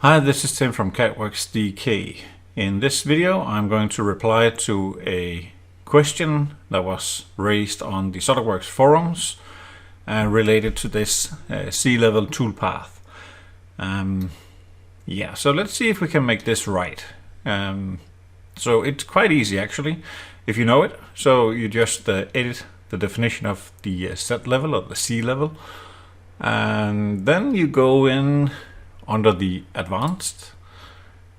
Hi, this is Tim from CADWorks.dk. In this video, I'm going to reply to a question that was raised on the SOLIDWORKS Forums related to this C-level toolpath. So let's see if we can make this right. So it's quite easy actually, if you know it. So you just edit the definition of the Z level or the C level, and then you go in under the advanced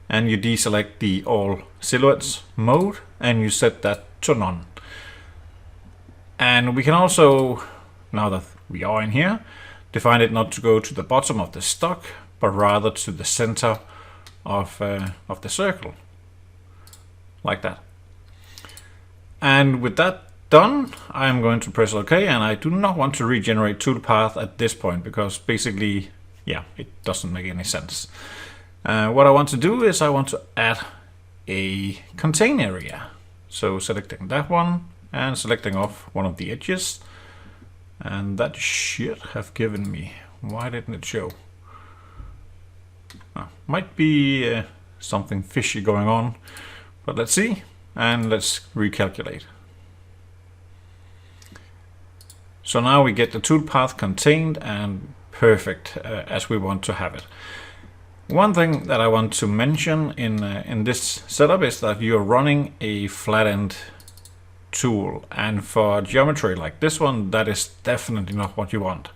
and you deselect the all silhouettes mode and you set that to none. And we can also, now that we are in here, define it not to go to the bottom of the stock but rather to the center of the circle, like that. And with that done, I'm going to press OK, and I do not want to regenerate toolpath at this point because basically, it doesn't make any sense. What I want to do is I want to add a contain area. So selecting that one and selecting off one of the edges, and that should have given me, why didn't it show? Might be something fishy going on, but let's see, and let's recalculate. So now we get the toolpath contained and perfect as we want to have it. One thing that I want to mention in this setup is that you're running a flat end tool, and for geometry like this one, that is definitely not what you want.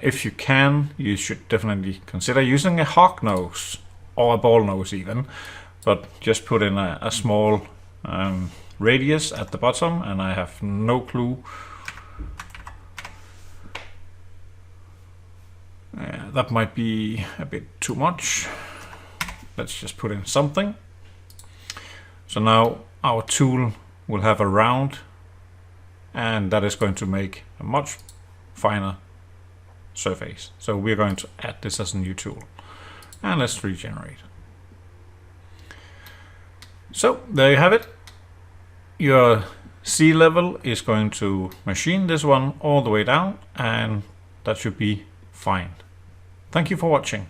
If you can, you should definitely consider using a hawk nose or a ball nose even, but just put in a small radius at the bottom, and I have no clue. That might be a bit too much. Let's just put in something. So now our tool will have a round, and that is going to make a much finer surface. So we're going to add this as a new tool, and let's regenerate. So there you have it. Your C level is going to machine this one all the way down, and that should be fine. Thank you for watching.